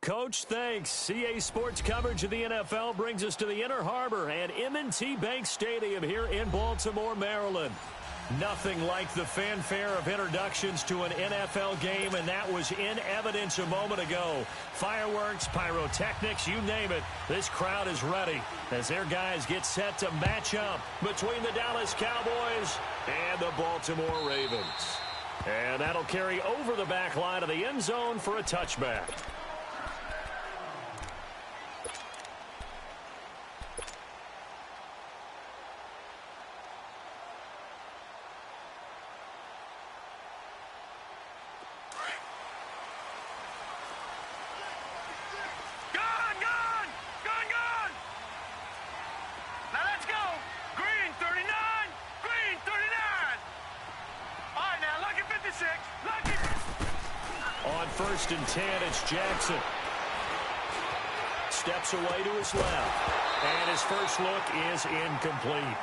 Coach, thanks. CA Sports coverage of the NFL brings us to the Inner Harbor at M&T Bank Stadium here in Baltimore, Maryland. Nothing like the fanfare of introductions to an NFL game, and that was in evidence a moment ago. Fireworks, pyrotechnics, you name it. This crowd is ready as their guys get set to match up between the Dallas Cowboys and the Baltimore Ravens. And that'll carry over the back line of the end zone for a touchback. On 1st and 10, it's Jackson. Steps away to his left. And his first look is incomplete.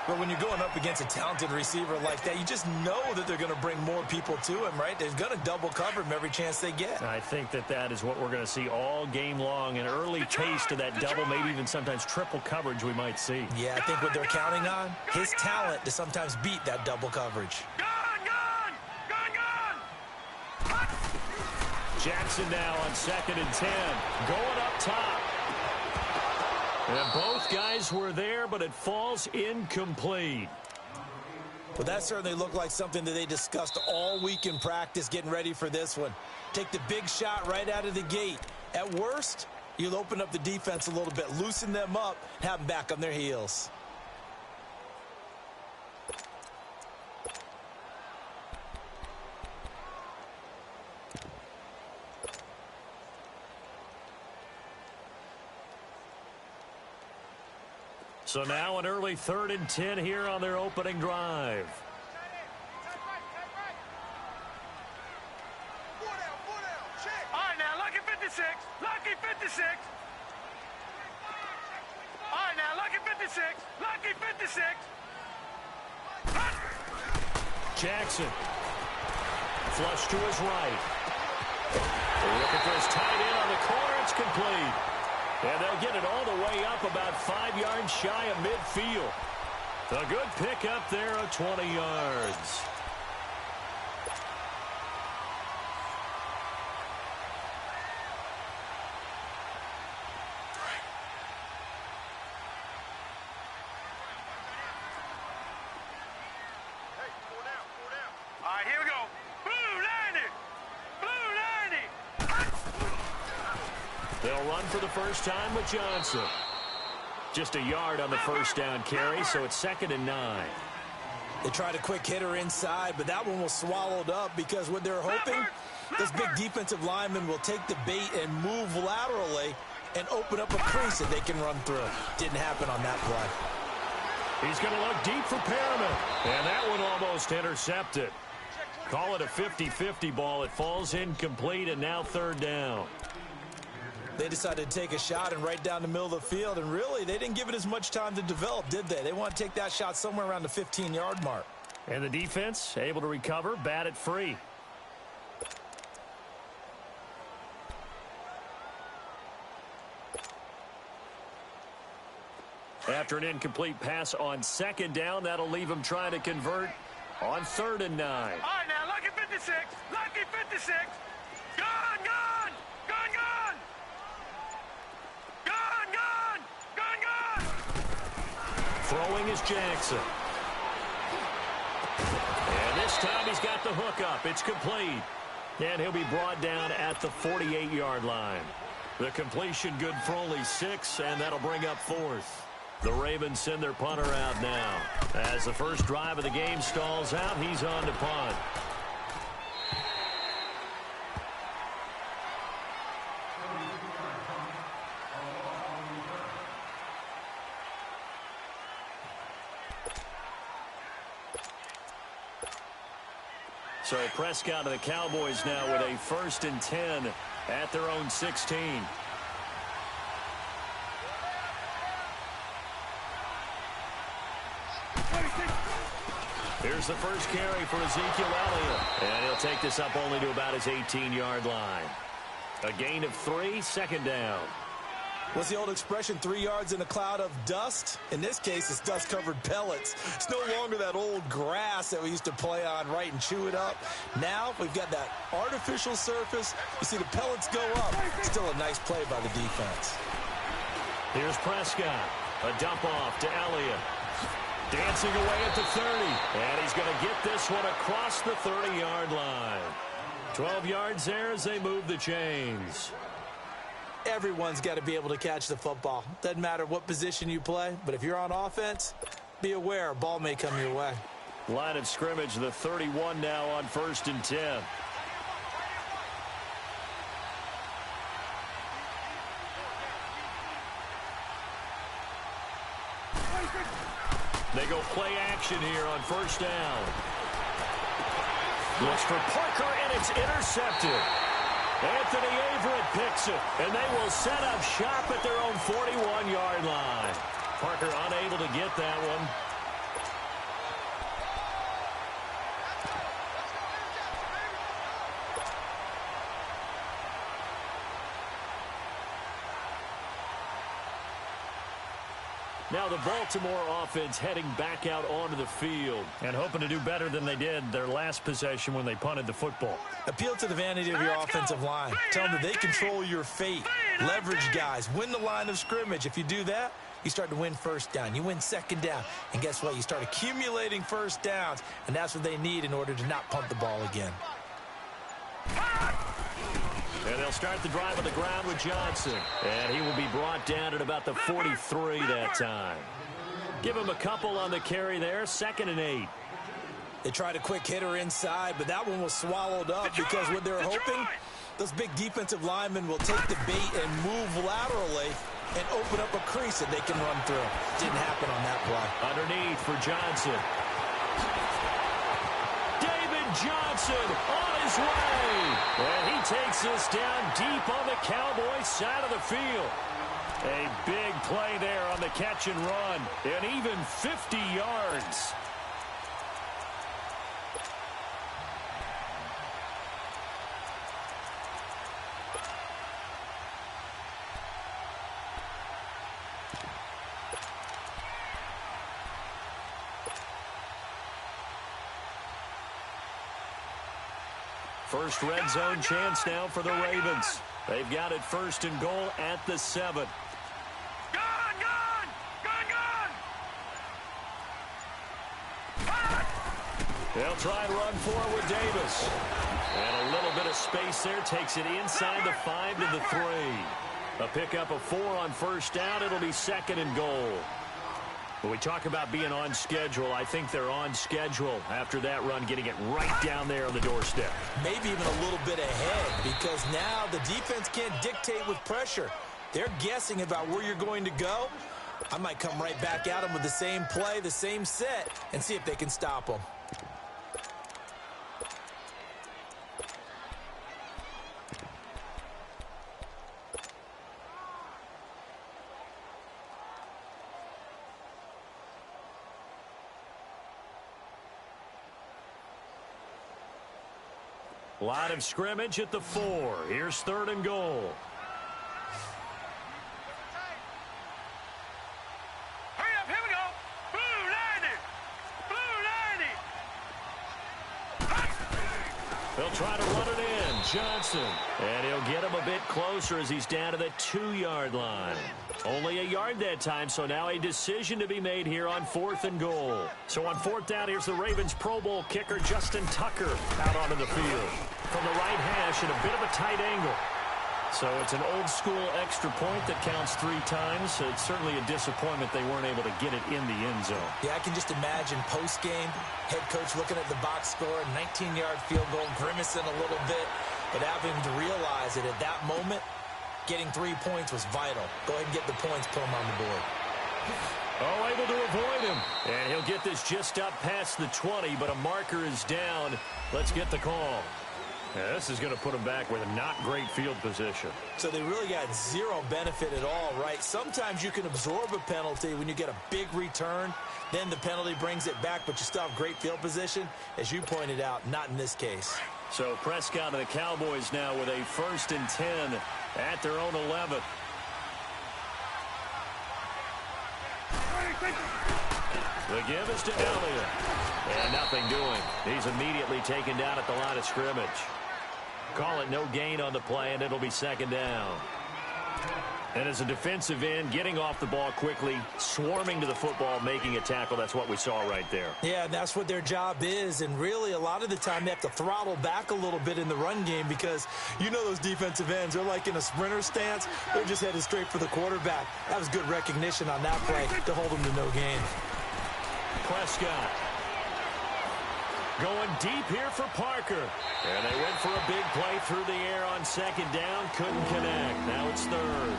But when you're going up against a talented receiver like that, you just know that they're going to bring more people to him, right? They're going to double cover him every chance they get. I think that is what we're going to see all game long. An early taste of that double, maybe even sometimes triple coverage we might see. Yeah, I think what they're counting on, his talent to sometimes beat that double coverage. Jackson now on 2nd and 10. Going up top. And both guys were there, but it falls incomplete. Well, that certainly looked like something that they discussed all week in practice getting ready for this one. Take the big shot right out of the gate. At worst, you'll open up the defense a little bit, loosen them up, have them back on their heels. So now an early 3rd and 10 here on their opening drive. All right, now, lucky 56. Lucky 56. All right, now, lucky 56. Lucky 56. Jackson. Flush to his right. Looking for his tight end on the corner. It's complete. And they'll get it all the way up about 5 yards shy of midfield. A good pickup there of 20 yards. All right, here we go. Blue 90. Blue 90. They'll run for the first time with Johnson. Just a yard on the first down carry, so it's 2nd and 9. They tried a quick hitter inside, but that one was swallowed up because what they're hoping, this big defensive lineman will take the bait and move laterally and open up a crease that they can run through. Didn't happen on that play. He's going to look deep for Perriman, and that one almost intercepted. Call it a 50-50 ball. It falls incomplete, and now 3rd down. They decided to take a shot and right down the middle of the field, and really, they didn't give it as much time to develop, did they? They want to take that shot somewhere around the 15-yard mark. And the defense able to recover, bat it free. After an incomplete pass on 2nd down, that'll leave him trying to convert on 3rd and 9. All right, now, lucky 56. Lucky 56. Gone, gone. Gone, gone. Gone, gone. Gone, gone. Throwing is Jackson. And this time he's got the hook up. It's complete. And he'll be brought down at the 48-yard line. The completion good for only 6, and that'll bring up 4th. The Ravens send their punter out now. As the first drive of the game stalls out, he's on to punt. So Prescott and the Cowboys now with a 1st and 10 at their own 16. Here's the first carry for Ezekiel Elliott. And he'll take this up only to about his 18-yard line. A gain of 3, second down. What's the old expression, 3 yards in a cloud of dust? In this case, it's dust-covered pellets. It's no longer that old grass that we used to play on, right, and chew it up. Now we've got that artificial surface. You see the pellets go up. Still a nice play by the defense. Here's Prescott. A dump off to Elliott. Dancing away at the 30. And he's going to get this one across the 30-yard line. 12 yards there as they move the chains. Everyone's got to be able to catch the football. Doesn't matter what position you play, but if you're on offense, be aware a ball may come your way. Line of scrimmage, the 31 now on 1st and 10. They go play action here on 1st down. Looks for Parker, and it's intercepted. Anthony Averett picks it, and they will set up shop at their own 41-yard line. Parker unable to get that one. Now the Baltimore offense heading back out onto the field and hoping to do better than they did their last possession when they punted the football. Appeal to the vanity of your offensive line. Tell them that they control your fate. Leverage guys. Win the line of scrimmage. If you do that, you start to win 1st down. You win 2nd down. And guess what? You start accumulating 1st downs. And that's what they need in order to not punt the ball again. And they'll start the drive on the ground with Johnson. And he will be brought down at about the 43 that time. Give him a couple on the carry there. 2nd and 8. They tried a quick hitter inside, but that one was swallowed up because what they're hoping, those big defensive linemen will take the bait and move laterally and open up a crease that they can run through. Didn't happen on that play. Underneath for Johnson. Johnson on his way. And he takes this down deep on the Cowboys side of the field. A big play there on the catch and run. And even 50 yards. First red zone chance now for the Ravens. They've got it 1st and goal at the 7. They'll try and run forward with Davis. And a little bit of space there. Takes it inside the 5 to the 3. A pickup of 4 on 1st down. It'll be 2nd and goal. When we talk about being on schedule, I think they're on schedule after that run, getting it right down there on the doorstep. Maybe even a little bit ahead, because now the defense can't dictate with pressure. They're guessing about where you're going to go. I might come right back at them with the same play, the same set, and see if they can stop them. Line of scrimmage at the 4. Here's 3rd and goal. Hurry up, here we go. Blue 90. Blue 90. They'll try to run it in. Johnson. And he'll get him a bit closer as he's down to the 2-yard line. Only a yard that time, so now a decision to be made here on 4th and goal. So on 4th down, here's the Ravens Pro Bowl kicker Justin Tucker out onto the field. From the right hash at a bit of a tight angle. So it's an old-school extra point that counts 3 times. So it's certainly a disappointment they weren't able to get it in the end zone. Yeah, I can just imagine post-game, head coach looking at the box score, 19-yard field goal, grimacing a little bit, but having to realize that at that moment, getting 3 points was vital. Go ahead and get the points, put them on the board. Oh, able to avoid him. And he'll get this just up past the 20, but a marker is down. Let's get the call. Yeah, this is going to put them back with a not great field position. So they really got zero benefit at all, right? Sometimes you can absorb a penalty when you get a big return. Then the penalty brings it back, but you still have great field position. As you pointed out, not in this case. So Prescott and the Cowboys now with a 1st and 10 at their own 11. The give is to Elliott. And nothing doing. He's immediately taken down at the line of scrimmage. Call it no gain on the play, and it'll be 2nd down. And as a defensive end, getting off the ball quickly, swarming to the football, making a tackle, that's what we saw right there. Yeah, and that's what their job is. And really, a lot of the time, they have to throttle back a little bit in the run game because you know those defensive ends, they're like in a sprinter stance. They're just headed straight for the quarterback. That was good recognition on that play to hold them to no gain. Prescott going deep here for Parker. And they went for a big play through the air on 2nd down. Couldn't connect. Now it's 3rd.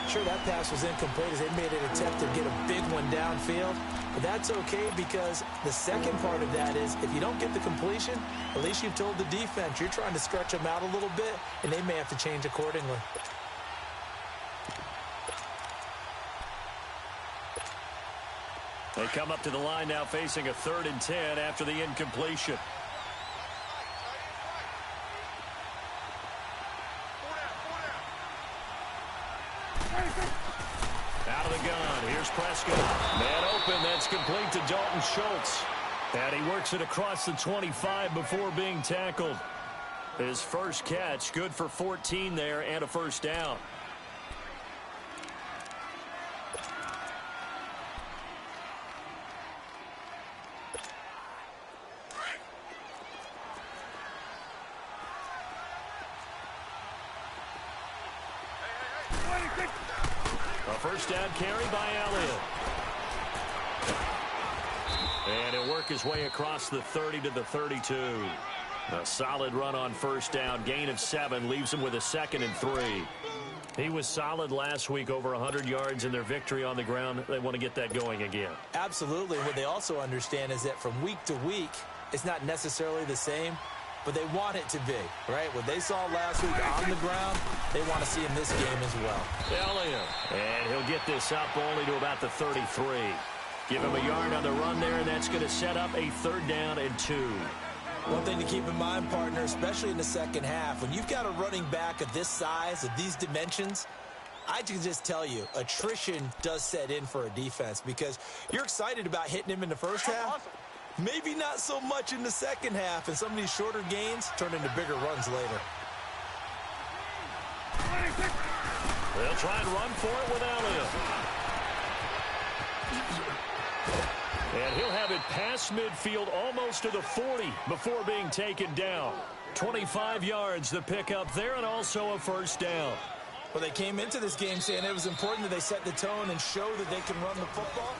Sure, that pass was incomplete as they made an attempt to get a big one downfield. But that's okay because the second part of that is if you don't get the completion, at least you've told the defense you're trying to stretch them out a little bit, and they may have to change accordingly. They come up to the line now facing a 3rd and 10 after the incompletion. Out of the gun. Here's Prescott. Man open. That's complete to Dalton Schultz. And he works it across the 25 before being tackled. His first catch, good for 14 there and a 1st down. A 1st down carry by Elliott. And he'll work his way across the 30 to the 32. A solid run on 1st down. Gain of 7 leaves him with a 2nd and 3. He was solid last week, over 100 yards in their victory on the ground. They want to get that going again. Absolutely. What they also understand is that from week to week, it's not necessarily the same, but they want it to be, right? What they saw last week on the ground, they want to see in this game as well. Elliott. And he'll get this up only to about the 33. Give him a yard on the run there, and that's going to set up a 3rd down and 2. One thing to keep in mind, partner, especially in the second half, when you've got a running back of this size, of these dimensions, I can just tell you, attrition does set in for a defense because you're excited about hitting him in the first half. Maybe not so much in the second half, and some of these shorter gains turn into bigger runs later. They'll try and run for it with Elliott. And he'll have it past midfield almost to the 40 before being taken down. 25 yards the pickup there and also a 1st down. Well, they came into this game saying it was important that they set the tone and show that they can run the football.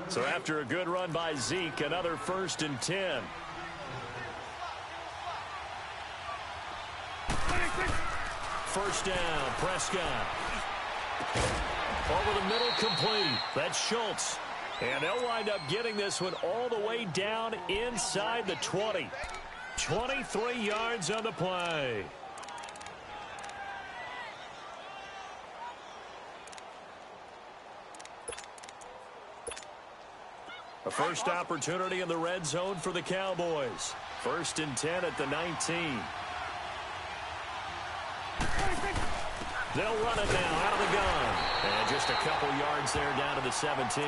So after a good run by Zeke, another 1st and 10. First down, Prescott. Over the middle, complete. That's Schultz. And they'll wind up getting this one all the way down inside the 20. 23 yards on the play. A first opportunity in the red zone for the Cowboys. 1st and 10 at the 19. They'll run it now out of the gun. And just a couple yards there down to the 17.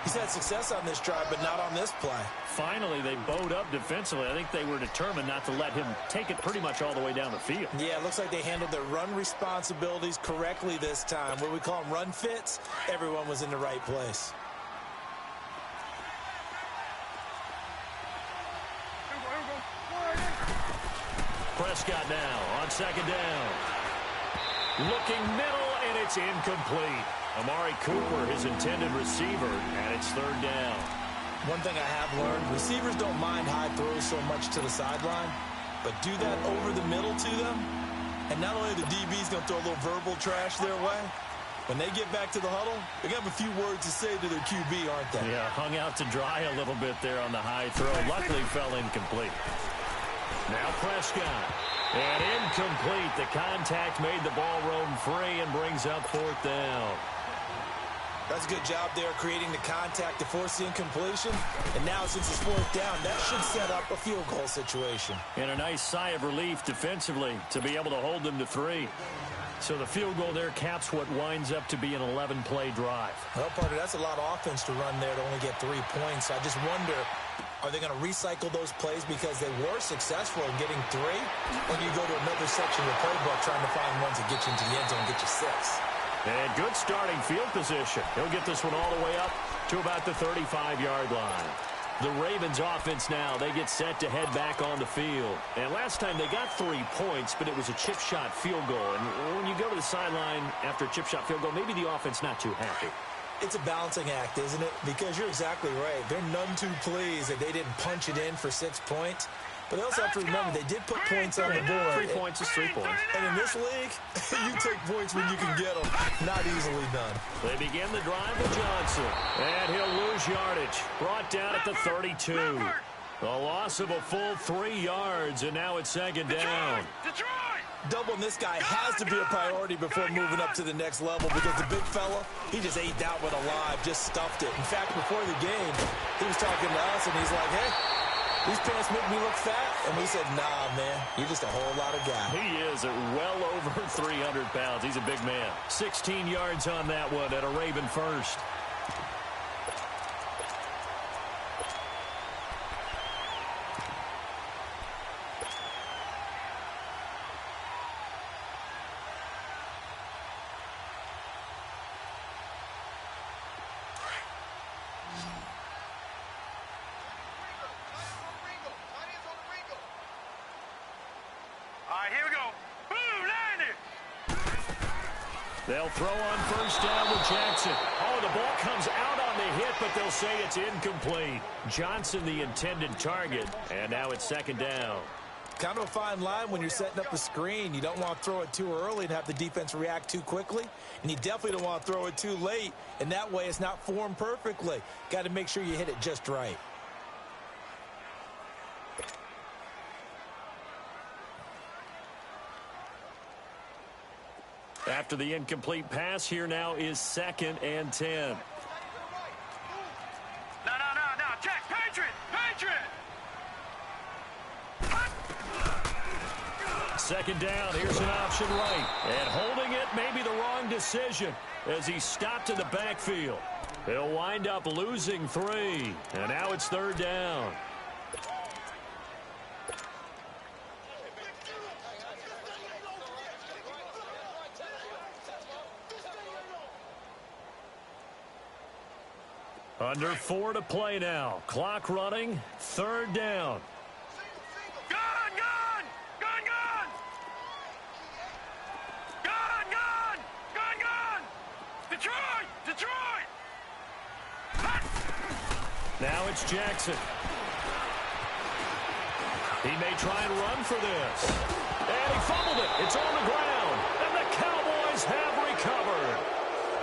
He's had success on this drive, but not on this play. Finally, they bowed up defensively. I think they were determined not to let him take it pretty much all the way down the field. Yeah, it looks like they handled their run responsibilities correctly this time. What we call them run fits, everyone was in the right place. Prescott now on 2nd down. Looking middle, and it's incomplete. Amari Cooper, his intended receiver, and it's 3rd down. One thing I have learned, receivers don't mind high throws so much to the sideline, but do that over the middle to them, and not only the DB's going to throw a little verbal trash their way, when they get back to the huddle, they're going to have a few words to say to their QB, aren't they? Yeah, hung out to dry a little bit there on the high throw. Luckily fell incomplete. Now Prescott. And incomplete. The contact made the ball roam free and brings up fourth down. That's a good job there creating the contact to force the incompletion. And now since it's fourth down, that should set up a field goal situation. And a nice sigh of relief defensively to be able to hold them to 3. So the field goal there caps what winds up to be an 11-play drive. Well, partner, that's a lot of offense to run there to only get 3 points. I just wonder, are they going to recycle those plays because they were successful in getting 3? Or do you go to another section of the playbook trying to find ones that get you into the end zone and get you 6? And good starting field position. He'll get this one all the way up to about the 35-yard line. The Ravens offense now, they get set to head back on the field. And last time they got 3 points, but it was a chip shot field goal. And when you go to the sideline after a chip shot field goal, maybe the offense not too happy. It's a balancing act, isn't it? Because you're exactly right. They're none too pleased that they didn't punch it in for 6 points. But they also have to remember they did put points on the board. 3 points is 3 points. And in this league, you take points when you can get them. Not easily done. They begin the drive with Johnson. And he'll lose yardage. Brought down at the 32. A loss of a full 3 yards, and now it's second down. Doubling this guy has to be a priority before moving up to the next level because the big fella, he just ate that one alive, just stuffed it. In fact, before the game, he was talking to us, and he's like, hey, these pants make me look fat. And we said, nah, man, you're just a whole lot of guy. He is at well over 300 pounds. He's a big man. 16 yards on that one at a Raven first. Here we go. Boom, landed. They'll throw on first down with Jackson. Oh, the ball comes out on the hit, but they'll say it's incomplete. Johnson, the intended target, and now it's second down. Kind of a fine line when you're setting up the screen. You don't want to throw it too early and have the defense react too quickly. And you definitely don't want to throw it too late. And that way it's not formed perfectly. Got to make sure you hit it just right. After the incomplete pass, here now is 2nd and 10. No. Check. Patriot. Second down, here's an option right. And holding it may be the wrong decision as he stopped in the backfield. He'll wind up losing 3. And now it's third down. Under 4 to play now. Clock running. Third down. Gun. Detroit. Now it's Jackson. He may try and run for this. And he fumbled it. It's on the ground. And the Cowboys have recovered.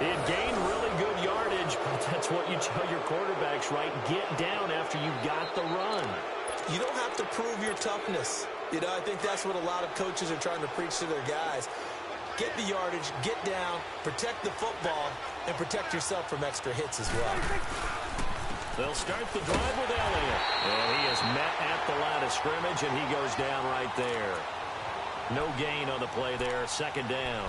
It gained really good yardage, but that's what you tell your quarterbacks, right? Get down after you got the run. You don't have to prove your toughness. I think that's what a lot of coaches are trying to preach to their guys. Get the yardage, get down, protect the football, and protect yourself from extra hits as well. They'll start the drive with Elliott. And he is met at the line of scrimmage, and he goes down right there. No gain on the play there, second down.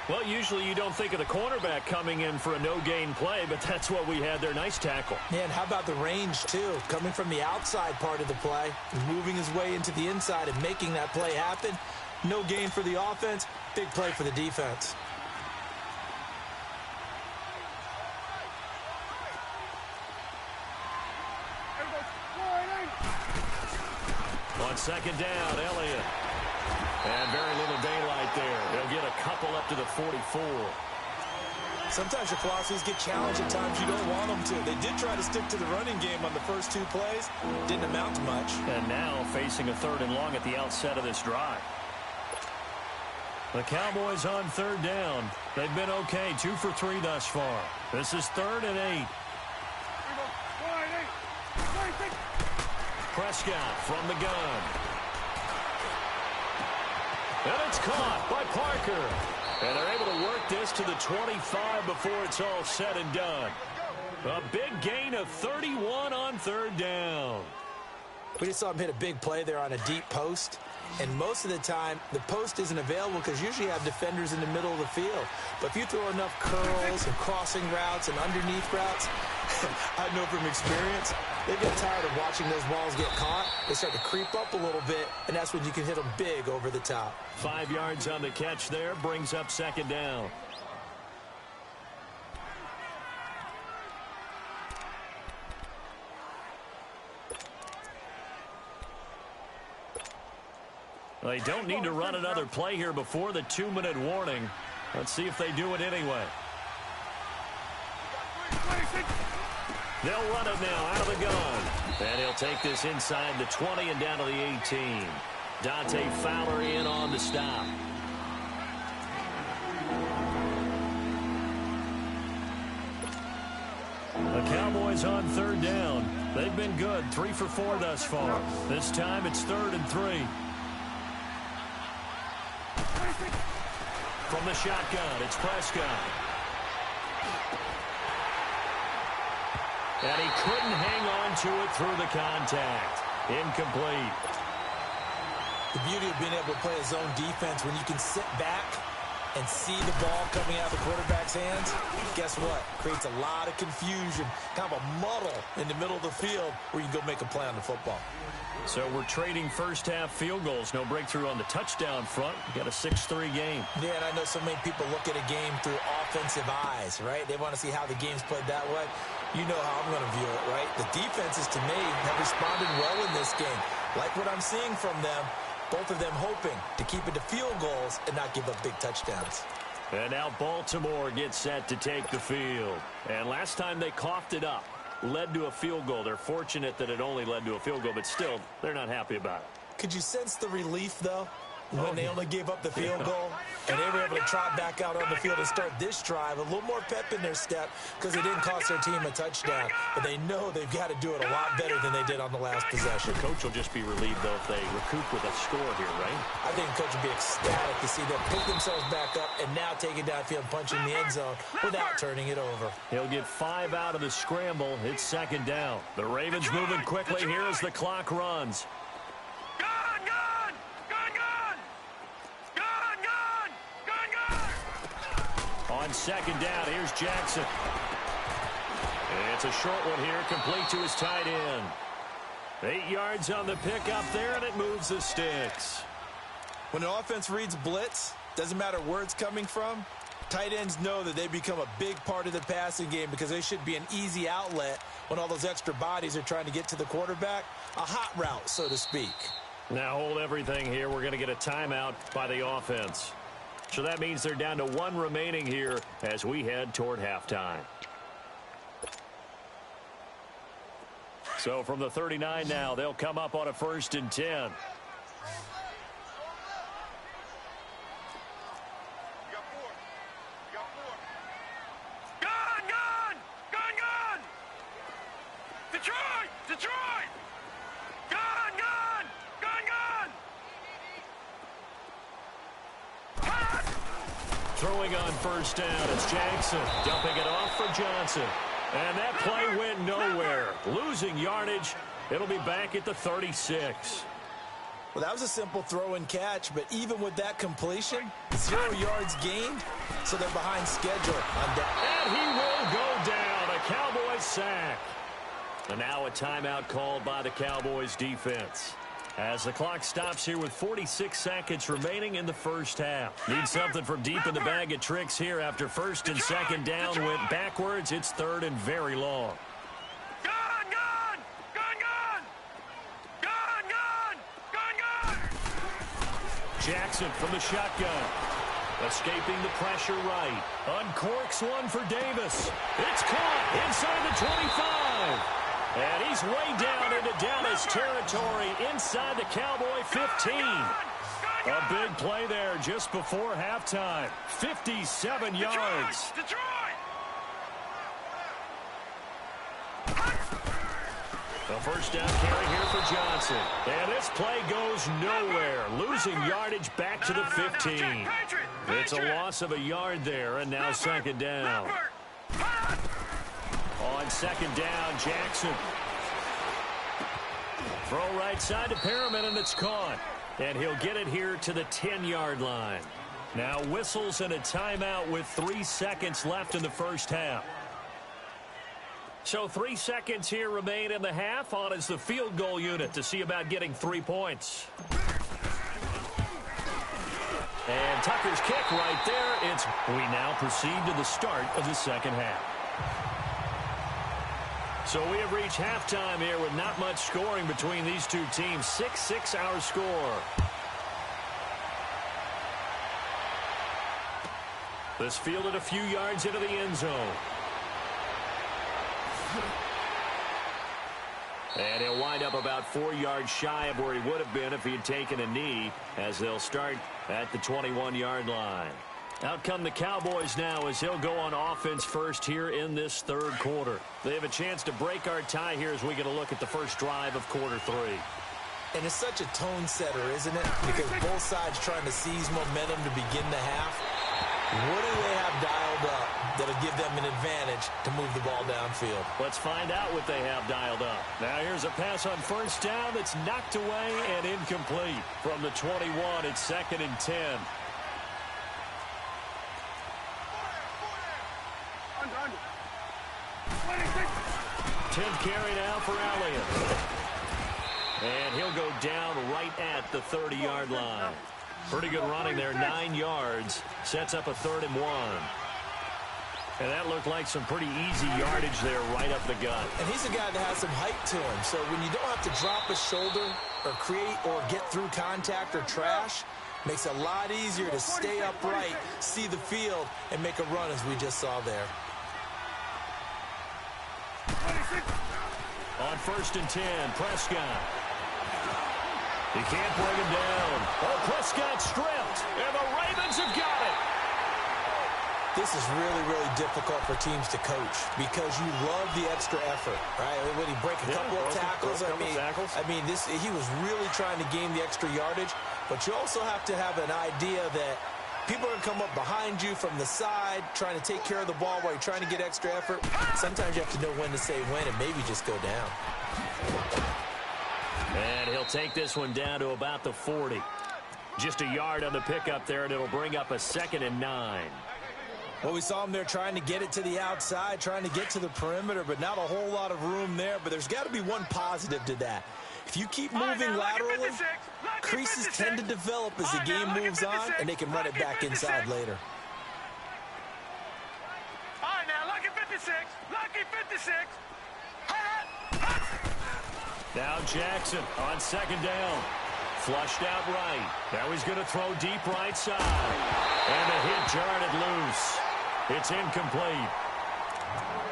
Well, usually you don't think of the cornerback coming in for a no-gain play, but that's what we had there. Nice tackle. Yeah, and how about the range, too? Coming from the outside part of the play, moving his way into the inside and making that play happen. No gain for the offense, big play for the defense. On second down, Elliott. And very little daylight there. They'll get a couple up to the 44. Sometimes your philosophies get challenged at times you don't want them to. They did try to stick to the running game on the first 2 plays. Didn't amount to much. And now facing a third and long at the outset of this drive. The Cowboys on third down. They've been okay, 2 for 3 thus far. This is 3rd and 8. Prescott from the gun. And it's caught by Parker. And they're able to work this to the 25 before it's all said and done. A big gain of 31 on third down. We just saw him hit a big play there on a deep post. And most of the time, the post isn't available because usually you have defenders in the middle of the field. But if you throw enough curls and crossing routes and underneath routes, I know from experience, they get tired of watching those balls get caught. They start to creep up a little bit, and that's when you can hit them big over the top. 5 yards on the catch there, brings up second down. They don't need to run another play here before the 2-minute warning. Let's see if they do it anyway. They'll run it now out of the gun. And he'll take this inside the 20 and down to the 18. Dante Fowler in on the stop. The Cowboys on third down. They've been good, 3 for 4 thus far. This time it's 3rd and 3. From the shotgun, it's Prescott. And he couldn't hang on to it through the contact. Incomplete. The beauty of being able to play a zone defense when you can sit back and see the ball coming out of the quarterback's hands, guess what? Creates a lot of confusion, kind of a muddle in the middle of the field where you can go make a play on the football. So we're trading first-half field goals. No breakthrough on the touchdown front. We got a 6-3 game. Yeah, and I know so many people look at a game through offensive eyes, right? They want to see how the game's played that way. You know how I'm going to view it, right? The defenses, to me, have responded well in this game. Like what I'm seeing from them, both of them hoping to keep it to field goals and not give up big touchdowns. And now Baltimore gets set to take the field. And last time they coughed it up, led to a field goal. They're fortunate that it only led to a field goal, but still, they're not happy about it. Could you sense the relief, though, when they only gave up the field goal? And they were able to trot back out on the field and start this drive. A little more pep in their step because it didn't cost their team a touchdown. But they know they've got to do it a lot better than they did on the last possession. The coach will just be relieved, though, if they recoup with a score here, right? I think the coach will be ecstatic to see them pick themselves back up and now take it downfield, punching the end zone without turning it over. He'll get 5 out of the scramble. It's second down. The Ravens moving quickly here as the clock runs. On second down, here's Jackson. It's a short one here, complete to his tight end. 8 yards on the pickup there, and it moves the sticks. When an offense reads blitz, doesn't matter where it's coming from, tight ends know that they become a big part of the passing game because they should be an easy outlet when all those extra bodies are trying to get to the quarterback. A hot route, so to speak. Now hold everything here. We're going to get a timeout by the offense. So that means they're down to 1 remaining here as we head toward halftime. So from the 39 now, they'll come up on a 1st and 10. Throwing on 1st down, it's Jackson. Dumping it off for Johnson. And that play went nowhere. Losing yardage. It'll be back at the 36. Well, that was a simple throw and catch, but even with that completion, 0 yards gained, so they're behind schedule. And he will go down. A Cowboys sack. And now a timeout called by the Cowboys defense. As the clock stops here with 46 seconds remaining in the first half. Need something from deep in the bag of tricks here after 1st and 2nd down went backwards. It's 3rd and very long. Jackson from the shotgun. Escaping the pressure right. Uncorks one for Davis. It's caught inside the 25. And he's way down into Dallas territory inside the Cowboy 15. A big play there just before halftime. 57 yards. A first down carry here for Johnson. And this play goes nowhere. Losing yardage back to the 15. It's a loss of a yard there, and now second down. On second down, Jackson. Throw right side to Perriman, and it's caught. And he'll get it here to the 10-yard line. Now whistles and a timeout with 3 seconds left in the first half. So 3 seconds here remain in the half. On is the field goal unit to see about getting 3 points. And Tucker's kick right there. We now proceed to the start of the second half. So we have reached halftime here with not much scoring between these two teams. 6-6 our score. This fielded a few yards into the end zone. And he'll wind up about 4 yards shy of where he would have been if he had taken a knee, as they'll start at the 21-yard line. Out come the Cowboys now as he'll go on offense first here in this third quarter. They have a chance to break our tie here as we get a look at the first drive of quarter 3. And it's such a tone setter, isn't it? Because both sides trying to seize momentum to begin the half. What do they have dialed up that'll give them an advantage to move the ball downfield? Let's find out what they have dialed up. Now here's a pass on first down that's knocked away and incomplete. From the 21, it's 2nd and 10. 10th carry now for Elliott. And he'll go down right at the 30-yard line. Pretty good running there, 9 yards. Sets up a 3rd and 1. And that looked like some pretty easy yardage there right up the gut. And he's a guy that has some height to him. So when you don't have to drop a shoulder or create or get through contact or trash, makes it a lot easier to stay upright, see the field, and make a run as we just saw there. On 1st and 10, Prescott. He can't bring him down. Oh, Prescott stripped, and the Ravens have got it. This is really, really difficult for teams to coach because you love the extra effort, right? When he break a couple of tackles, he was really trying to gain the extra yardage, but you also have to have an idea that people are going to come up behind you from the side, trying to take care of the ball while you're trying to get extra effort. Sometimes you have to know when to say when and maybe just go down. And he'll take this one down to about the 40. Just a yard on the pickup there, and it'll bring up a 2nd and 9. Well, we saw him there trying to get it to the outside, trying to get to the perimeter, but not a whole lot of room there. But there's got to be one positive to that. If you keep moving laterally, creases tend to develop as the game moves on, and they can run it back inside later. All right, now, lucky 56, lucky 56. Now Jackson on 2nd down. Flushed out right. Now he's going to throw deep right side. And the hit jarred it loose. It's incomplete.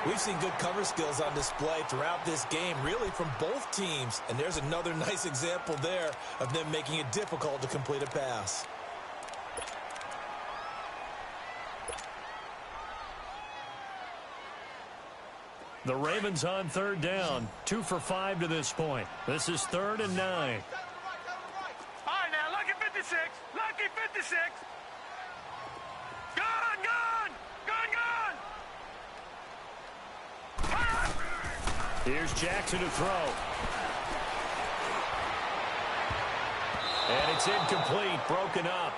We've seen good cover skills on display throughout this game, really from both teams. And there's another nice example there of them making it difficult to complete a pass. The Ravens on 3rd down. 2 for 5 to this point. This is 3rd and 9. All right, now, lucky 56, lucky 56. Gone, gone, gone, gone. Here's Jackson to throw. And it's incomplete, broken up.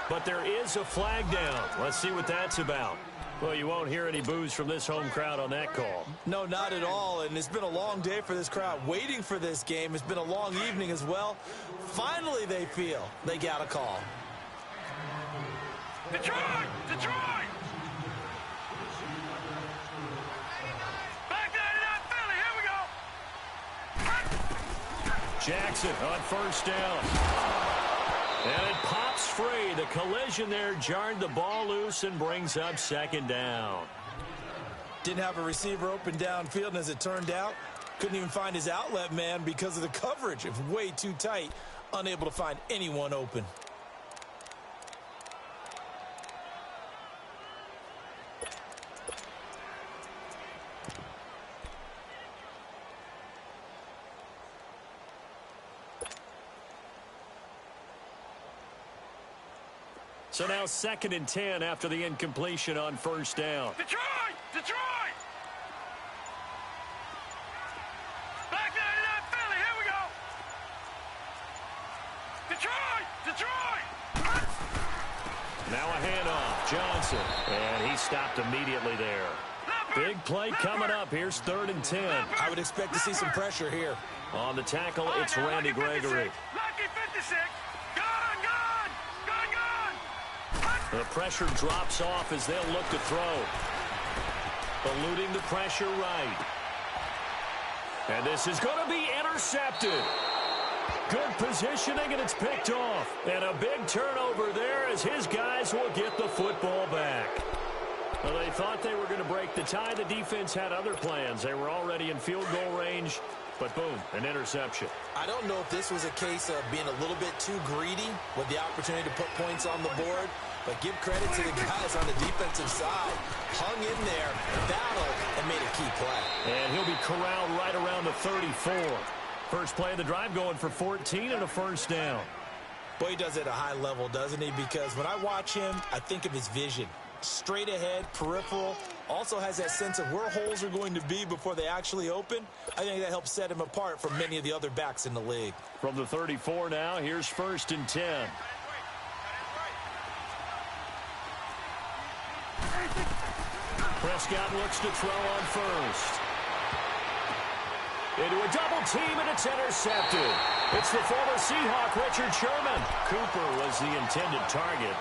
But there is a flag down. Let's see what that's about. Well, you won't hear any boos from this home crowd on that call. No, not at all. And it's been a long day for this crowd waiting for this game. It's been a long evening as well. Finally, they feel they got a call. Detroit! Detroit! Back that it up, Philly. Here we go. Jackson on 1st down. And it pops free. The collision there jarred the ball loose and brings up 2nd down. Didn't have a receiver open downfield, and as it turned out, couldn't even find his outlet man because of the coverage. It was way too tight, unable to find anyone open. So now 2nd and 10 after the incompletion on first down. Detroit! Detroit! Back 99 Philly, here we go! Detroit! Detroit! Now a handoff. Johnson. And he stopped immediately there. Big play coming up. Here's 3rd and 10. I would expect to see some pressure here. On the tackle, it's Randy Gregory. Lucky 56. Gone, gone! Gone, gone! The pressure drops off as they'll look to throw. Eluding the pressure right. And this is going to be intercepted. Good positioning, and it's picked off. And a big turnover there as his guys will get the football back. Well, they thought they were going to break the tie. The defense had other plans. They were already in field goal range, but boom, an interception. I don't know if this was a case of being a little bit too greedy with the opportunity to put points on the board, but give credit to the guys on the defensive side. Hung in there, battled, and made a key play. And he'll be corralled right around the 34. First play of the drive going for 14 and a first down. Boy, he does it at a high level, doesn't he? Because when I watch him, I think of his vision. Straight ahead, peripheral, also has that sense of where holes are going to be before they actually open. I think that helps set him apart from many of the other backs in the league. From the 34 now, here's 1st and 10. Prescott looks to throw on first. Into a double team, and it's intercepted. It's the former Seahawk, Richard Sherman. Cooper was the intended target.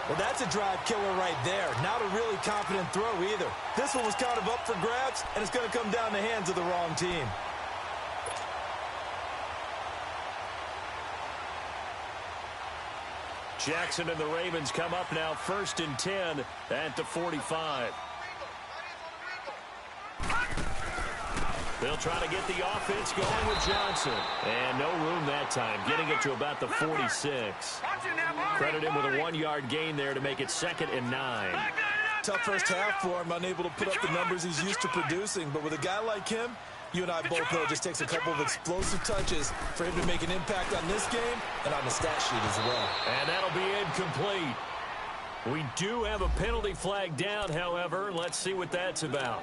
Well, that's a drive killer right there. Not a really confident throw either. This one was kind of up for grabs, and it's going to come down the hands of the wrong team. Jackson and the Ravens come up now 1st and 10 at the 45. They'll try to get the offense going with Johnson. And no room that time, getting it to about the 46. Credit him with a 1-yard gain there to make it 2nd and 9. Tough first half for him, unable to put up the numbers he's used to producing. But with a guy like him, you and I both know it just takes a couple of explosive touches for him to make an impact on this game and on the stat sheet as well. And that'll be incomplete. We do have a penalty flag down, however. Let's see what that's about.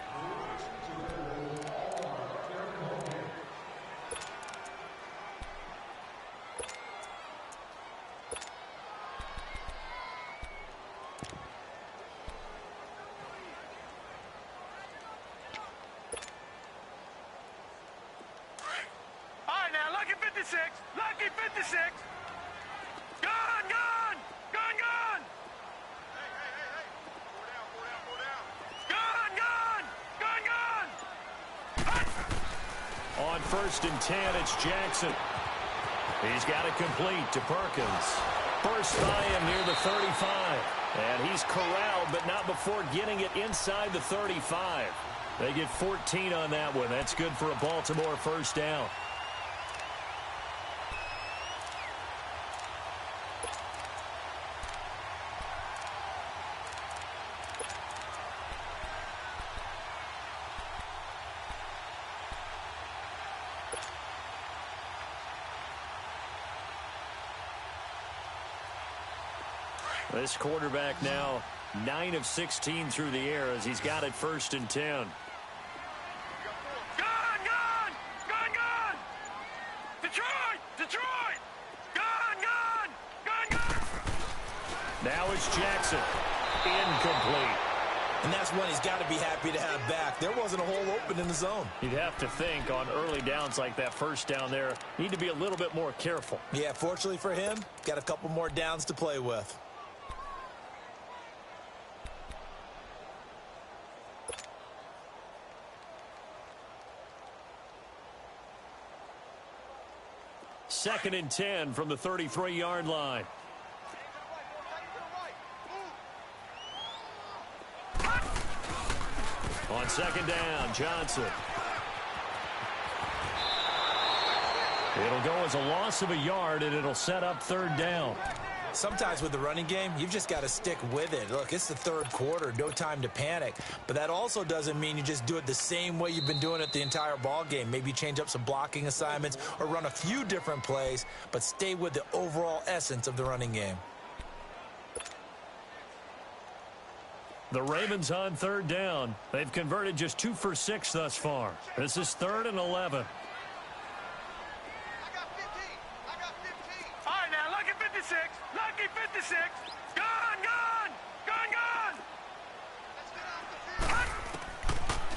Lucky 56. Gone, gone. Gone, gone. Gone, gone. Gone, gone. On 1st and 10, it's Jackson. He's got it complete to Perkins. First by him near the 35. And he's corralled, but not before getting it inside the 35. They get 14 on that one. That's good for a Baltimore first down. This quarterback now 9 of 16 through the air as he's got it 1st and 10. Gone, gone. Gone, gone. Detroit. Detroit. Gone, gone. Gone, gone. Now it's Jackson. Incomplete. And that's one he's got to be happy to have back. There wasn't a hole open in the zone. You'd have to think on early downs like that first down there, need to be a little bit more careful. Yeah, fortunately for him, got a couple more downs to play with. Second and 10 from the 33-yard line. On 2nd down, Johnson. It'll go as a loss of a yard, and it'll set up 3rd down. Sometimes with the running game, you've just got to stick with it. Look, it's the 3rd quarter, no time to panic. But that also doesn't mean you just do it the same way you've been doing it the entire ball game. Maybe change up some blocking assignments or run a few different plays, but stay with the overall essence of the running game. The Ravens on third down. They've converted just 2 for 6 thus far. This is 3rd and 11. All right, now, lucky 56. Lucky 56. Gone, gone. Gone, gone.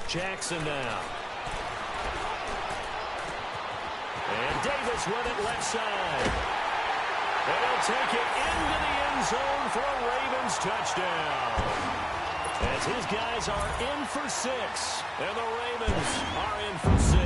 Jackson now. And Davis with it left side. And he'll take it into the end zone for a Ravens touchdown. As his guys are in for 6. And the Ravens are in for 6.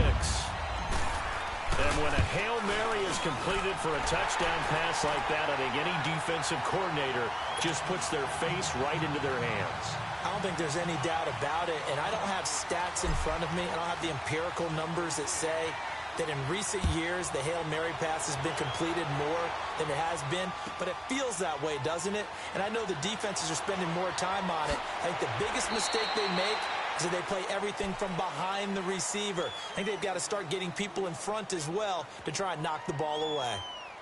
And when a Hail Mary is completed for a touchdown pass like that, I think any defensive coordinator just puts their face right into their hands. I don't think there's any doubt about it, and I don't have stats in front of me. I don't have the empirical numbers that say that in recent years the Hail Mary pass has been completed more than it has been, but it feels that way, doesn't it? And I know the defenses are spending more time on it. I think the biggest mistake they make is that they play everything from behind the receiver. I think they've got to start getting people in front as well to try and knock the ball away.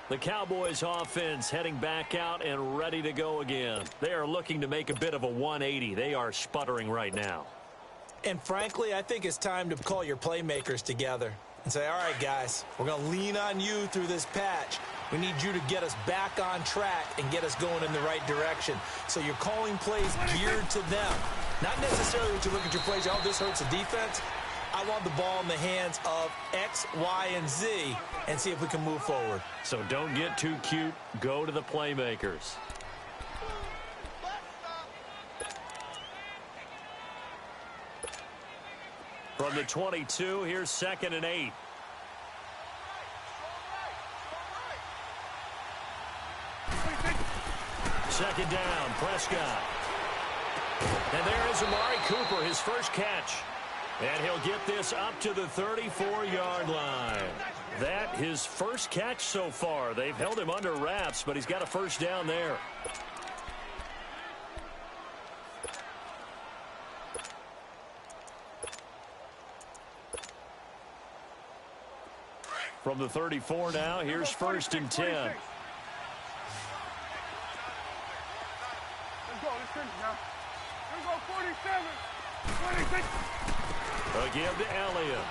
The Cowboys offense heading back out and ready to go again. They are looking to make a bit of a 180. They are sputtering right now. And frankly, I think it's time to call your playmakers together and say, all right, guys, we're going to lean on you through this patch. We need you to get us back on track and get us going in the right direction. So you're calling plays geared to them. Not necessarily when you look at your plays, oh, this hurts the defense. I want the ball in the hands of X, Y, and Z and see if we can move forward. So don't get too cute. Go to the playmakers. From the 22, here's 2nd and 8. Second down, Prescott. And there is Amari Cooper, his first catch. And he'll get this up to the 34-yard line. That his first catch so far. They've held him under wraps, but he's got a first down there. From the 34 now, here's 1st and 10. Let's go. Let's finish now. Let's go 47. 26. Again to Elliott.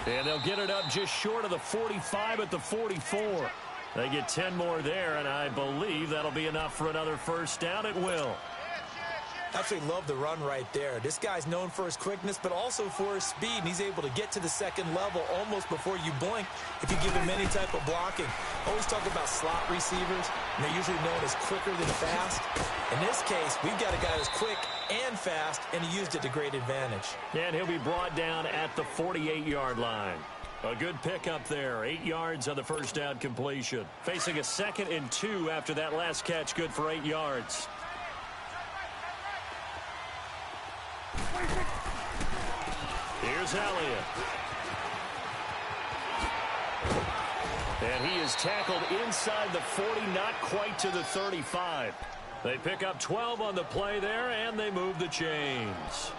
And they'll get it up just short of the 45 at the 44. They get 10 more there, and I believe that'll be enough for another first down. It will. Absolutely love the run right there. This guy's known for his quickness, but also for his speed, and he's able to get to the second level almost before you blink if you give him any type of blocking. Always talk about slot receivers, and they're usually known as quicker than fast. In this case, we've got a guy who's quick and fast, and he used it to great advantage. And he'll be brought down at the 48-yard line. A good pickup there. 8 yards on the first down completion. Facing a 2nd and 2 after that last catch, good for 8 yards. Here's Elliott. And he is tackled inside the 40, not quite to the 35. They pick up 12 on the play there, and they move the chains.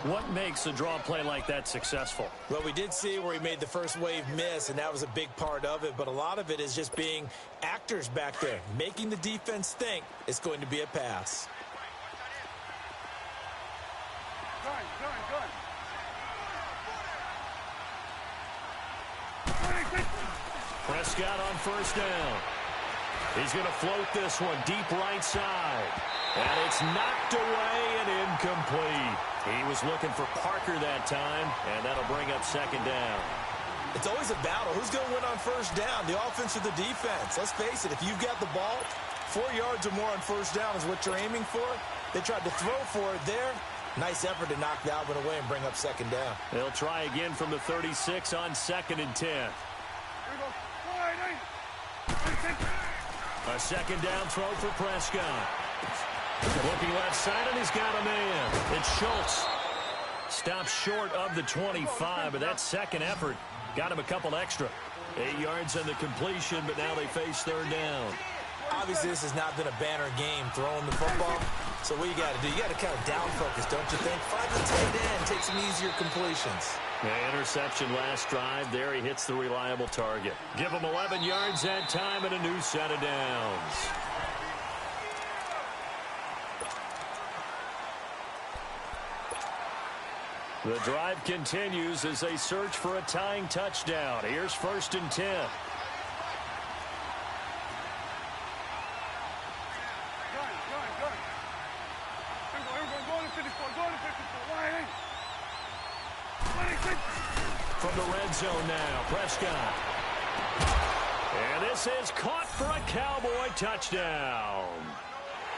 What makes a draw play like that successful? Well, we did see where he made the first wave miss, and that was a big part of it. But a lot of it is just being actors back there, making the defense think it's going to be a pass. Prescott on first down. He's going to float this one deep right side. And it's knocked away and incomplete. He was looking for Parker that time, and that'll bring up 2nd down. It's always a battle. Who's going to win on first down, the offense or the defense? Let's face it, if you've got the ball, 4 yards or more on first down is what you're aiming for. They tried to throw for it there. Nice effort to knock that one away and bring up 2nd down. They'll try again from the 36 on 2nd and 10. A 2nd down throw for Prescott. Looking left side, and he's got a man. It's Schultz. Stops short of the 25, but that second effort got him a couple extra. 8 yards on the completion, but now they face 3rd down. Obviously, this has not been a banner game throwing the football. So what you got to do, you got to kind of down focus, don't you think? Find the tight end, take some easier completions. Yeah, interception last drive. There he hits the reliable target. Give him 11 yards that time and a new set of downs. The drive continues as they search for a tying touchdown. Here's 1st and 10. From the red zone now, Prescott. And this is caught for a Cowboy touchdown.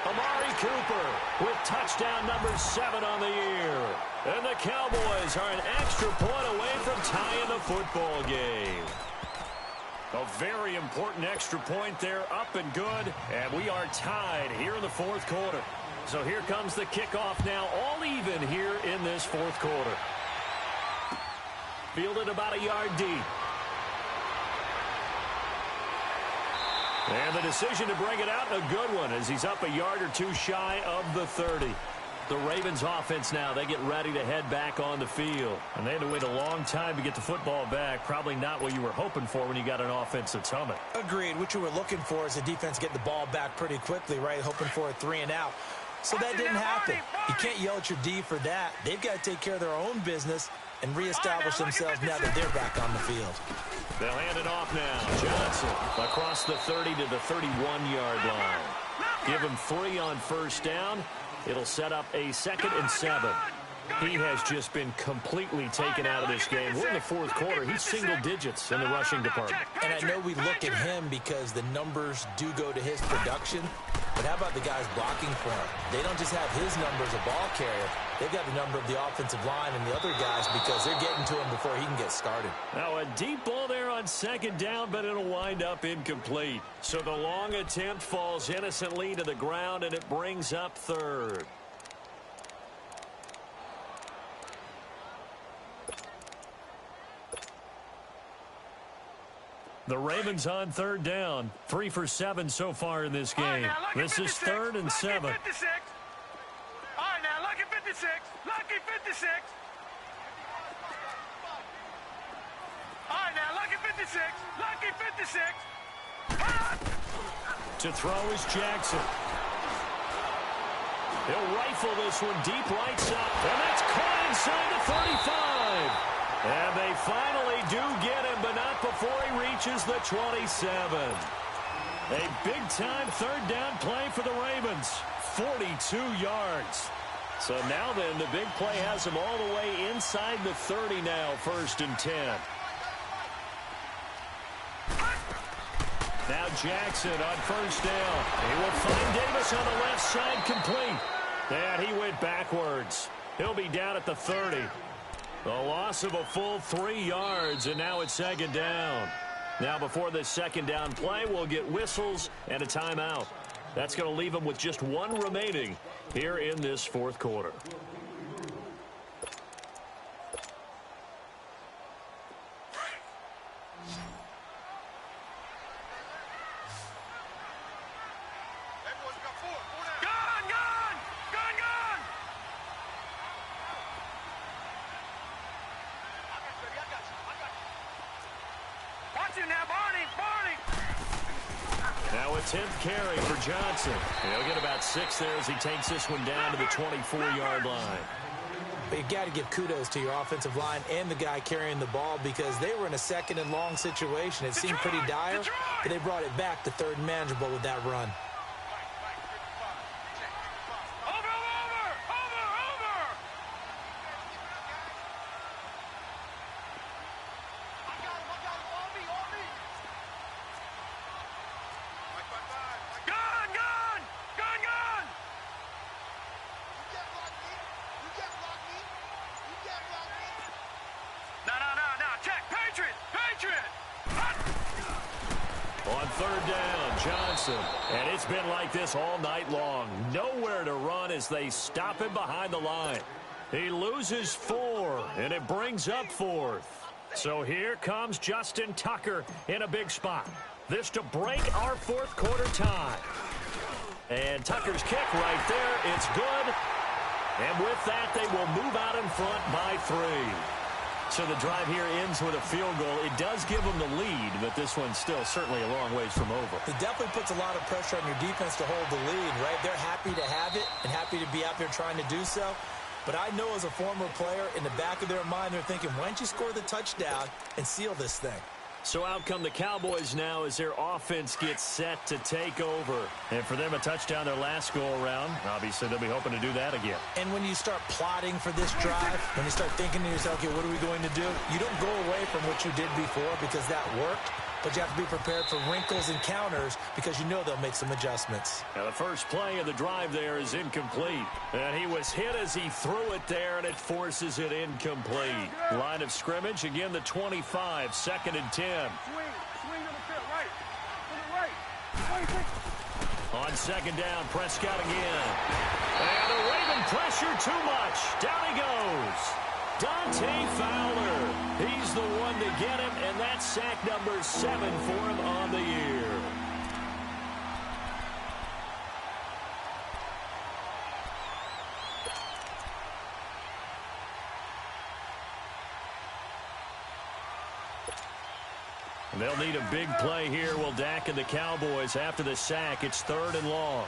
Amari Cooper with touchdown number 7 on the year. And the Cowboys are an extra point away from tying the football game. A very important extra point there, up and good. And we are tied here in the 4th quarter. So here comes the kickoff now, all even here in this 4th quarter. Fielded about a yard deep. And the decision to bring it out, a good one, as he's up a yard or 2 shy of the 30. The Ravens offense now, they get ready to head back on the field. And they had to wait a long time to get the football back. Probably not what you were hoping for when you got an offense that's humming. Agreed. What you were looking for is the defense getting the ball back pretty quickly, right? Hoping for a 3 and out. So that didn't happen. You can't yell at your D for that. They've got to take care of their own business and reestablish themselves now that they're back on the field. They'll hand it off now. Johnson across the 30 to the 31-yard line. Give him 3 on 1st down. It'll set up a 2nd and 7. He has just been completely taken out of this game. We're in the 4th quarter. He's single digits in the rushing department. And I know we look at him because the numbers do go to his production. But how about the guys blocking for him? They don't just have his number as a ball carrier. They've got the number of the offensive line and the other guys because they're getting to him before he can get started. Now a deep ball there on 2nd down, but it'll wind up incomplete. So the long attempt falls innocently to the ground, and it brings up 3rd. The Ravens on 3rd down. 3 for 7 so far in this game. This is 3rd and 7. All right, now, lucky 56. Lucky 56. All right, now, lucky 56. Lucky 56. To throw is Jackson. He'll rifle this one deep right side. And that's caught inside the 35. And they finally do get him, but not before he reaches the 27. A big-time 3rd down play for the Ravens. 42 yards. So now then, the big play has him all the way inside the 30 now, 1st and 10. Now Jackson on 1st down. He will find Davis on the left side, complete. And he went backwards. He'll be down at the 30. The loss of a full 3 yards, and now it's 2nd down. Now before this 2nd down play, we'll get whistles and a timeout. That's going to leave them with just 1 remaining here in this 4th quarter. Now a 10th carry for Johnson. He'll get about 6 there as he takes this one down to the 24-yard line. But you got to give kudos to your offensive line and the guy carrying the ball because they were in a 2nd and long situation. It seemed pretty dire, but they brought it back to 3rd and manageable with that run. On 3rd down, Johnson. And it's been like this all night long. Nowhere to run as they stop him behind the line. He loses 4, and it brings up 4th. So here comes Justin Tucker in a big spot. This to break our 4th quarter tie. And Tucker's kick right there. It's good. And with that, they will move out in front by 3. So the drive here ends with a field goal. It does give them the lead, but this one's still certainly a long ways from over. It definitely puts a lot of pressure on your defense to hold the lead, right? They're happy to have it and happy to be out there trying to do so. But I know as a former player, in the back of their mind, they're thinking, why don't you score the touchdown and seal this thing? So out come the Cowboys now as their offense gets set to take over. And for them, a touchdown their last go-around. Obviously, they'll be hoping to do that again. And when you start plotting for this drive, when you start thinking to yourself, okay, what are we going to do? You don't go away from what you did before because that worked. But you have to be prepared for wrinkles and counters because you know they'll make some adjustments. Now the first play of the drive there is incomplete. And he was hit as he threw it there, and it forces it incomplete. Line of scrimmage, again, the 25, 2nd and 10. Swing to the pit, right. To the right. On 2nd down, Prescott again. And the Raven pressure too much. Down he goes. Dante Fowler. He's the one to get him, and that's sack number 7 for him on the year. And they'll need a big play here. Will Dak and the Cowboys after the sack. It's 3rd and long.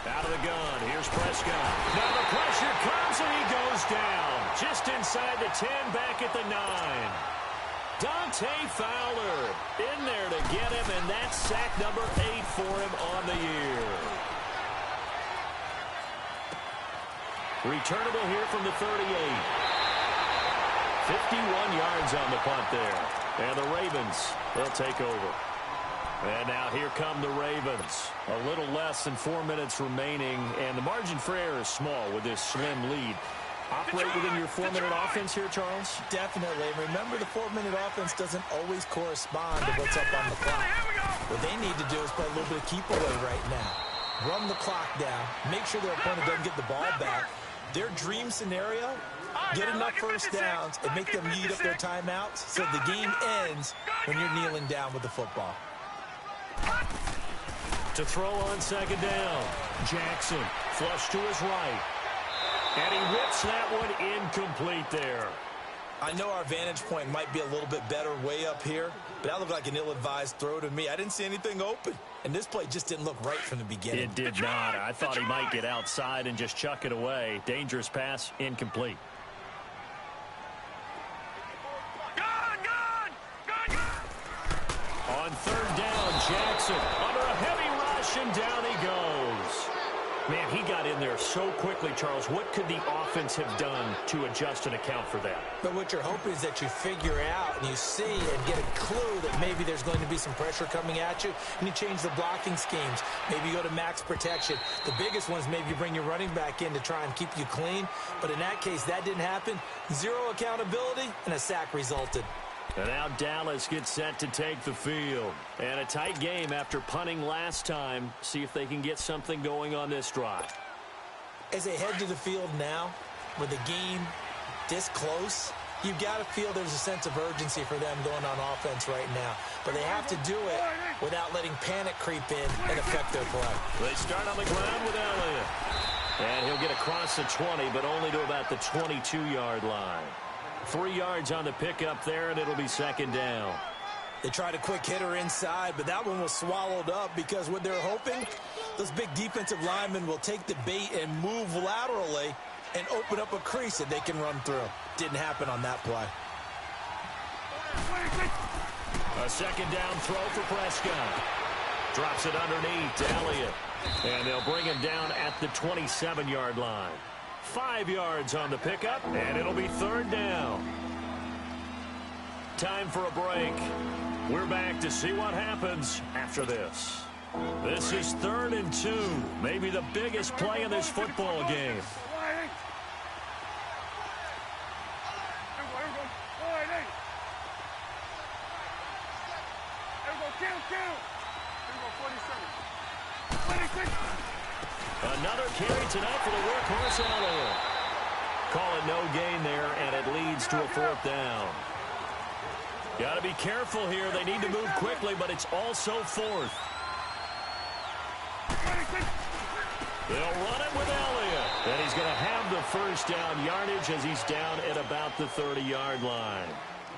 Out of the gun. Here's Prescott. Now the pressure comes and he goes down. Just inside the 10, back at the 9. Dante Fowler in there to get him, and that's sack number 8 for him on the year. Returnable here from the 38. 51 yards on the punt there. And the Ravens, they'll take over. And now here come the Ravens. A little less than 4 minutes remaining, and the margin for error is small with this slim lead. Operate within your 4-minute offense here, Charles? Definitely. Remember, the 4-minute offense doesn't always correspond to what's up on the clock. What they need to do is play a little bit of keep away right now. Run the clock down. Make sure their opponent doesn't get the ball back. Their dream scenario, get enough first downs and make them eat up their timeouts so the game ends when you're kneeling down with the football. To throw on 2nd down. Jackson, flush to his right. And he whips that one incomplete there. I know our vantage point might be a little bit better way up here, but that looked like an ill-advised throw to me. I didn't see anything open, and this play just didn't look right from the beginning. It did not. I thought he might get outside and just chuck it away. Dangerous pass, incomplete. On 3rd down, Jackson under a heavy rush, and down he goes. Man, he got in there so quickly, Charles. What could the offense have done to adjust and account for that? But what you're hoping is that you figure out and you see and get a clue that maybe there's going to be some pressure coming at you, and you change the blocking schemes. Maybe you go to max protection. The biggest ones, maybe you bring your running back in to try and keep you clean. But in that case, that didn't happen. Zero accountability, and a sack resulted. And now Dallas gets set to take the field. And a tight game after punting last time. See if they can get something going on this drive. As they head to the field now, with the game this close, you've got to feel there's a sense of urgency for them going on offense right now. But they have to do it without letting panic creep in and affect their play. They start on the ground with Elliott. And he'll get across the 20, but only to about the 22-yard line. 3 yards on the pickup there, and it'll be 2nd down. They tried a quick hitter inside, but that one was swallowed up because what they're hoping, those big defensive linemen will take the bait and move laterally and open up a crease that they can run through. Didn't happen on that play. A 2nd down throw for Prescott. Drops it underneath to Elliott. And they'll bring him down at the 27-yard line. 5 yards on the pickup, and it'll be 3rd down. Time for a break. We're back to see what happens after this. This is 3rd and 2, maybe the biggest play in this football game. Another carry tonight for the workhorse Elliott. Call it no gain there, and it leads to a 4th down. Got to be careful here. They need to move quickly, but it's also 4th. They'll run it with Elliott. And he's going to have the first down yardage as he's down at about the 30-yard line.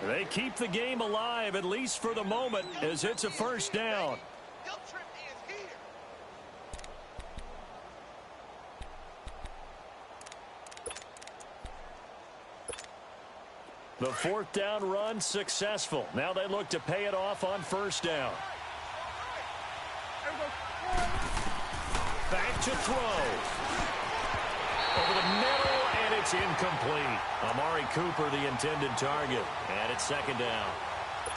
They keep the game alive, at least for the moment, as it's a 1st down. The fourth down run successful. Now they look to pay it off on first down. Back to throw. Over the middle, and it's incomplete. Amari Cooper, the intended target. And it's second down.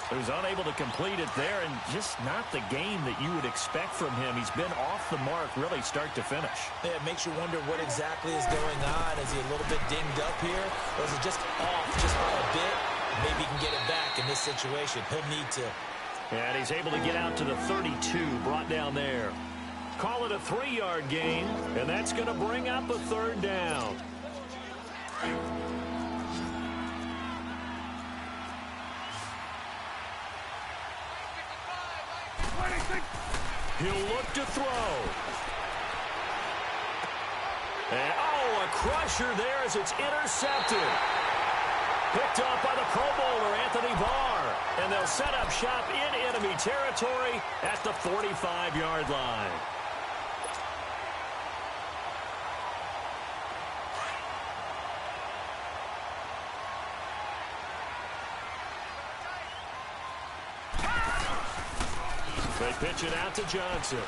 He was unable to complete it there, and just not the game that you would expect from him. He's been off the mark really start to finish. Yeah, it makes you wonder what exactly is going on. Is he a little bit dinged up here, or is it just off just by a bit? Maybe he can get it back in this situation. He'll need to. And he's able to get out to the 32, brought down there. Call it a 3-yard gain, and that's going to bring up a third down. He'll look to throw. And, a crusher there as it's intercepted. Picked off by the Pro Bowler, Anthony Barr. And they'll set up shop in enemy territory at the 45-yard line. They pitch it out to Johnson.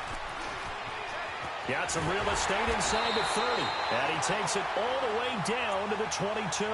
Got some real estate inside the 30. And he takes it all the way down to the 22.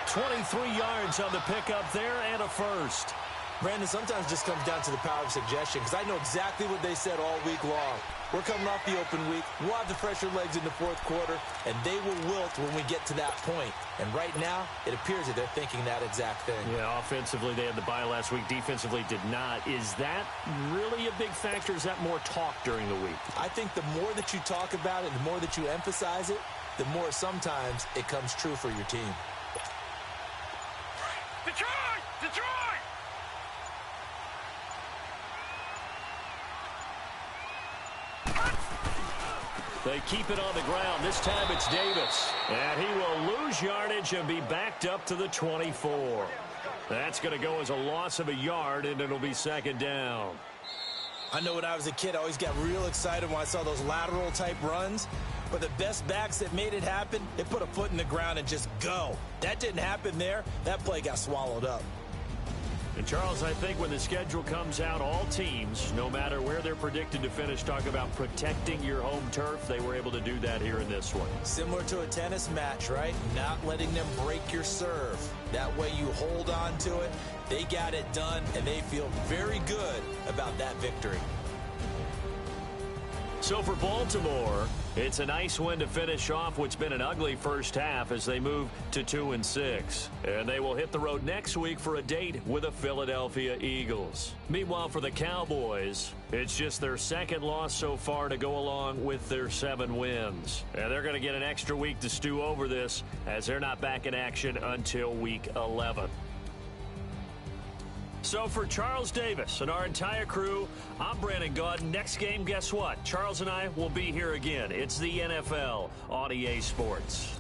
23 yards on the pickup there and a first. Brandon, sometimes it just comes down to the power of suggestion, because I know exactly what they said all week long. We're coming off the open week. We'll have the fresher legs in the fourth quarter, and they will wilt when we get to that point. And right now, it appears that they're thinking that exact thing. Yeah, offensively, they had the bye last week. Defensively, did not. Is that really a big factor? Is that more talk during the week? I think the more that you talk about it, the more that you emphasize it, the more sometimes it comes true for your team. Detroit! Detroit! They keep it on the ground. This time it's Davis. And he will lose yardage and be backed up to the 24. That's going to go as a loss of a yard, and it'll be second down. I know when I was a kid, I always got real excited when I saw those lateral-type runs. But the best backs that made it happen, they put a foot in the ground and just go. That didn't happen there. That play got swallowed up. And, Charles, I think when the schedule comes out, all teams, no matter where they're predicted to finish, talk about protecting your home turf. They were able to do that here in this one. Similar to a tennis match, right? Not letting them break your serve. That way you hold on to it. They got it done, and they feel very good about that victory. So for Baltimore, it's a nice win to finish off what's been an ugly first half as they move to 2-6. And they will hit the road next week for a date with the Philadelphia Eagles. Meanwhile, for the Cowboys, it's just their second loss so far to go along with their 7 wins. And they're going to get an extra week to stew over this as they're not back in action until week 11. So for Charles Davis and our entire crew, I'm Brandon Gaudin. Next game, guess what? Charles and I will be here again. It's the NFL on EA Sports.